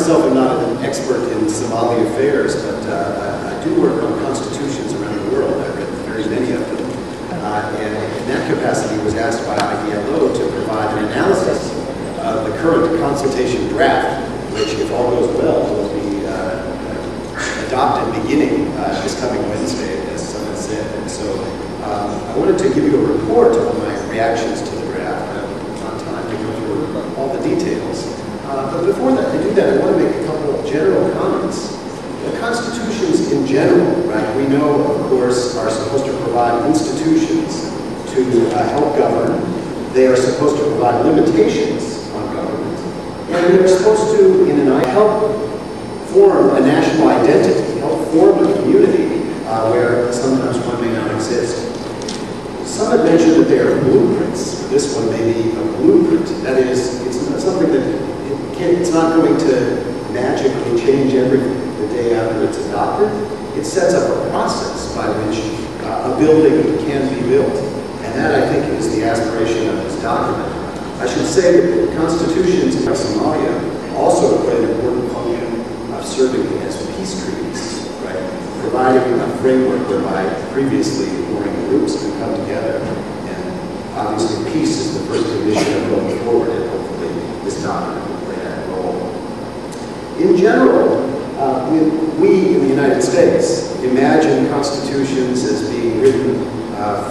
myself am not an expert in Somali affairs, but I do work on constitutions around the world. I've read very many of them. And in that capacity was asked by IDLO to provide an analysis of the current consultation draft, which, if all goes well, will be adopted beginning this coming Wednesday, as someone said. And so I wanted to give you a report on my reactions to the draft. I'm not time to go through all the details. But before that, I do that, I want to make a couple of general comments. The constitutions in general, right, we know, of course, are supposed to provide institutions to help govern. They are supposed to provide limitations on government. And they're supposed to, in an eye, help form a national identity, help form a community where sometimes one may not exist. Some have mentioned that they are blueprints. This one may be a blueprint. That is, it's something that it's not going to magically change everything the day after it's adopted. It sets up a process by which a building can be built. And that, I think, is the aspiration of this document. I should say that constitutions in Somalia also play an important function of serving as peace treaties, right? Providing a framework whereby previously warring groups can come together. And obviously peace is the first condition of going forward, and hopefully this document will play that role. In general, we in the United States imagine constitutions as being written,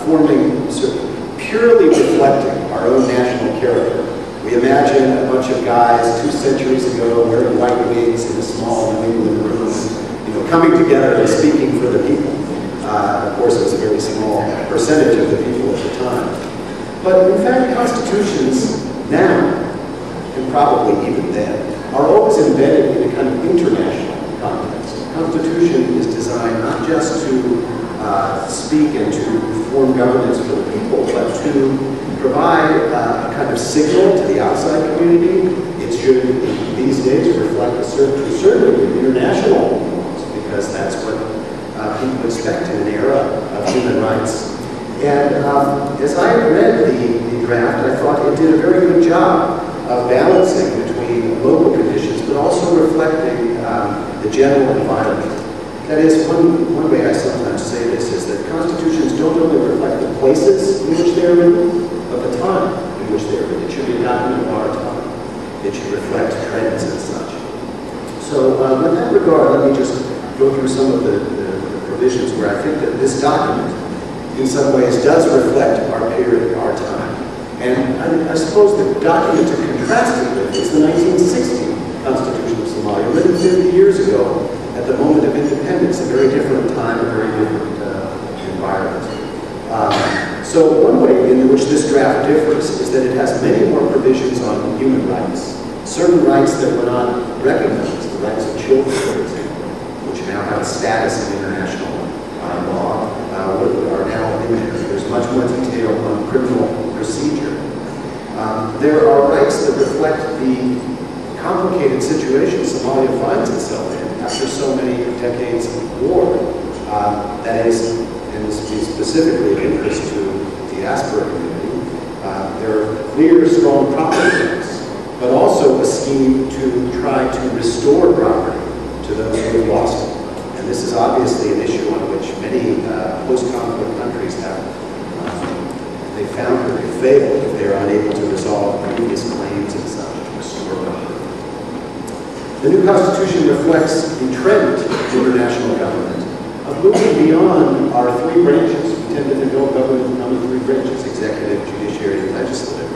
forming, sort of purely reflecting our own national character. We imagine a bunch of guys 2 centuries ago wearing white wigs in a small New England room, coming together and speaking for the people. Of course, it was a very small percentage of the people at the time. But in fact, constitutions now, and probably even then, are always embedded in a kind of international context. The Constitution is designed not just to speak and to form governance for the people, but to provide a kind of signal to the outside community. It should, these days, reflect a certain international norms, because that's what people expect in an era of human rights. And as I read the draft, I thought it did a very good job of balancing between local conditions, but also reflecting the general environment. That is, one way I sometimes say this is that constitutions don't only reflect the places in which they are written, but the time in which they are written. It should be a document of our time. It should reflect trends and such. So in that regard, let me just go through some of the provisions where I think that this document, in some ways, does reflect our period, our time. And I suppose the document to contrast it with is the 1960 Constitution of Somalia, written 50 years ago, at the moment of independence, a very different time, a very different environment. So one way in which this draft differs is that it has many more provisions on human rights, certain rights that were not recognized, the rights of children, for example, which now have a status in international law, are now in there. There's much more detail on criminal procedure. There are rights that reflect the complicated situation Somalia finds itself in after so many decades of war. That is, and this is specifically of interest to the diaspora community, there are clear, strong property rights, but also a scheme to try to restore property to those who have lost it. And this is obviously an issue on which many post-conflict countries have they found that they failed if they are unable to resolve previous claims and such to restore property. The new Constitution reflects the trend of international government of moving beyond our 3 branches. We tend to think of government in only 3 branches: executive, judiciary, and legislative.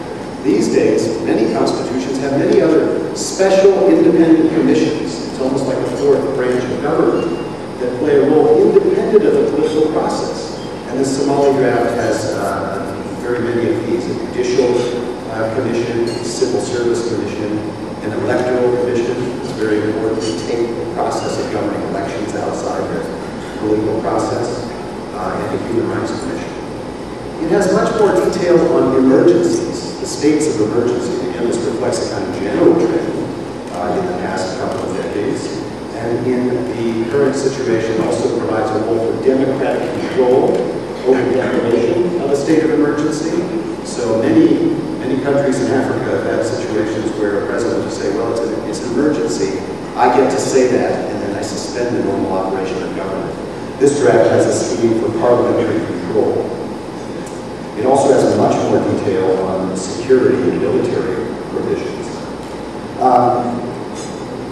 These days, many constitutions have many other special independent commissions. It's almost like a 4th branch of government that play a role independent of the political process. And the Somali draft has very many of these: a judicial commission, a civil service commission, an electoral commission. It's very important to take the process of governing elections outside the political process, and the Human Rights Commission. It has much more detail on emergencies, the states of emergency. Again, this reflects a kind of general trend in the past couple of decades. And in the current situation, also provides a role for democratic control over the declaration of a state of emergency. So many countries in Africa have had situations where a president will say, well, it's an emergency. I get to say that, and then I suspend the normal operation of government. This draft has a scheme for parliamentary control. It also has much more detail on security and military provisions.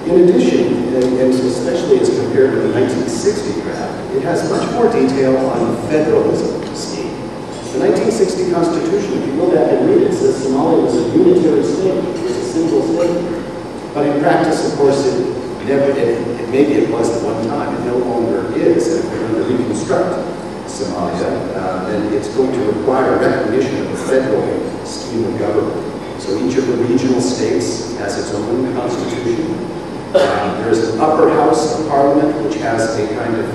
In addition, and especially as compared to the 1960 draft, it has much more detail on the federalism scheme. The 1960 Constitution, if you go back and read it, says Somalia was a unitary state, it was a single state. But in practice, of course, maybe it was at one time, it no longer is. And if we're going to reconstruct Somalia, then it's going to require recognition of a federal scheme of government. So each of the regional states has its own constitution. There's an upper house of parliament, which has a kind of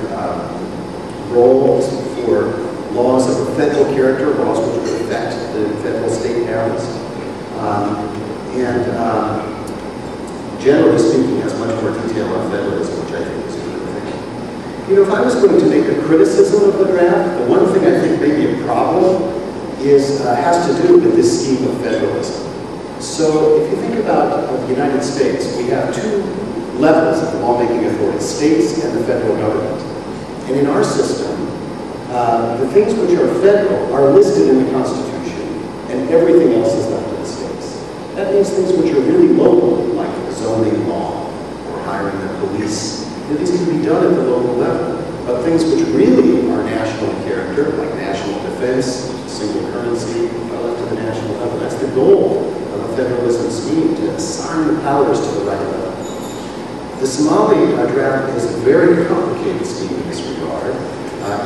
role for laws of a federal character, laws which would affect the federal state powers. Generally speaking, has much more detail on federalism, which I think is a good thing. You know, if I was going to make a criticism of the draft, the one thing I think may be a problem has to do with this scheme of federalism. So if you think about the United States, we have two levels of the lawmaking authority, states and the federal government. And in our system, the things which are federal are listed in the Constitution, and everything else is left to the states. That means things which are really local, like zoning law or hiring the police, these can be done at the local level. But things which really are national in character, like national defense, single currency, are left to the national level. That's the goal of a federalism scheme, to assign the powers to the right level. The Somali draft is a very complicated scheme in this regard.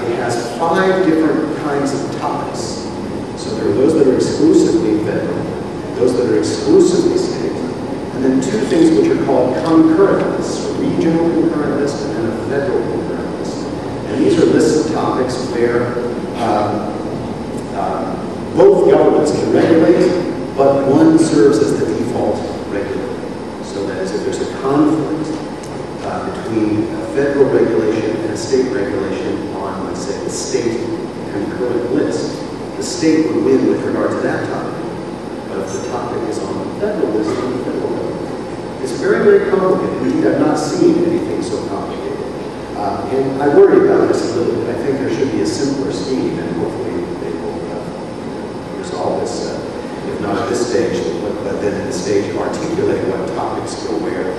It has 5 different kinds of topics. So there are those that are exclusively federal, those that are exclusively state, and then 2 things which are called concurrent lists, a regional concurrent list and then a federal concurrent list. And these are lists of topics where both governments can regulate, but one serves as the default regulator. So that is, if there's a conflict between a federal regulation and a state regulation on, let's say, the state concurrent list, the state would win with regard to that topic. But if the topic is on the federal list, then the federal government. It's very, very complicated. Indeed, I've not seen anything so complicated. And I worry about this a little bit. I think there should be a simpler scheme, and hopefully they will resolve this, if not at this stage, but then at the stage of articulating what topics go where.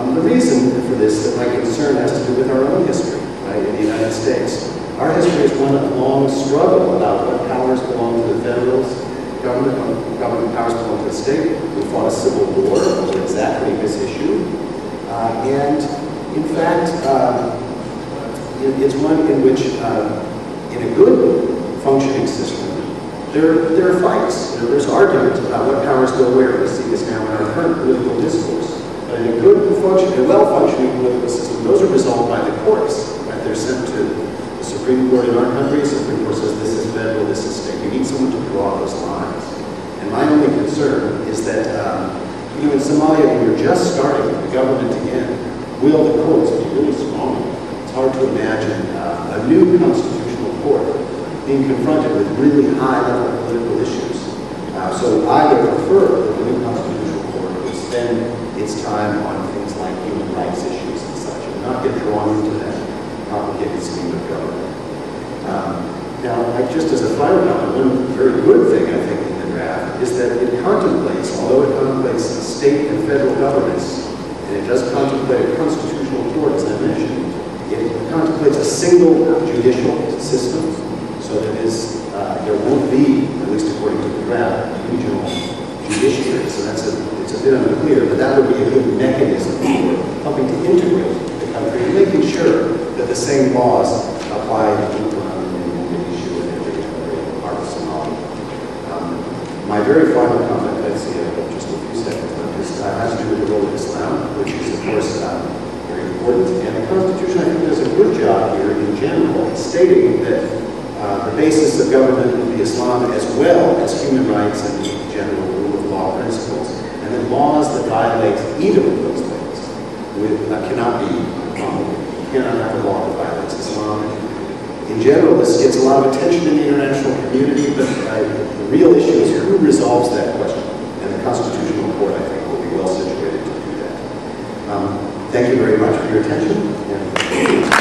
The reason for this, that my concern, has to do with our own history, right, in the United States. Our history is one of long struggle about what powers belong to the federal government, what government powers belong to the state. We fought a civil war over exactly this issue. And in fact, it's one in which, in a good functioning system, there are fights. There's arguments about what powers go where. We see this now in our current political discourse. But in a well-functioning political system, those are resolved by the courts. Right? They're sent to the Supreme Court in our country. The Supreme Court says this is federal, this is state. You need someone to draw those lines. And my only concern is that, in Somalia, when you're just starting the government again, will the courts be really strong? It's hard to imagine a new constitutional court being confronted with really high-level political issues. So I would prefer that the new constitutional court would spend its time on things like human rights issues and such, and not get drawn into that complicated scheme of government. Now, just as a final comment, one very good thing, I think, in the draft is that it contemplates, although it contemplates state and federal governments, and it does contemplate a constitutional court, as I mentioned, it contemplates a single judicial system, so that there won't be, at least according to the draft, regional judiciary. So it's a bit unclear, but that would be a good mechanism for helping to integrate the country and making sure that the same laws apply in issue in every part of Somalia. My very final comment, I see just a few seconds left, has to do with the role of Islam, which is, of course, very important. And the Constitution, I think, does a good job here in general, stating that the basis of government will be Islam as well as human rights and general rule of law principles. And that laws that violate either of those things cannot be promulgated. You cannot have a law that violates Islam. In general, this gets a lot of attention in the international community, but the real issue is who resolves that question. And the Constitutional Court, I think, will be well situated to do that. Thank you very much for your attention.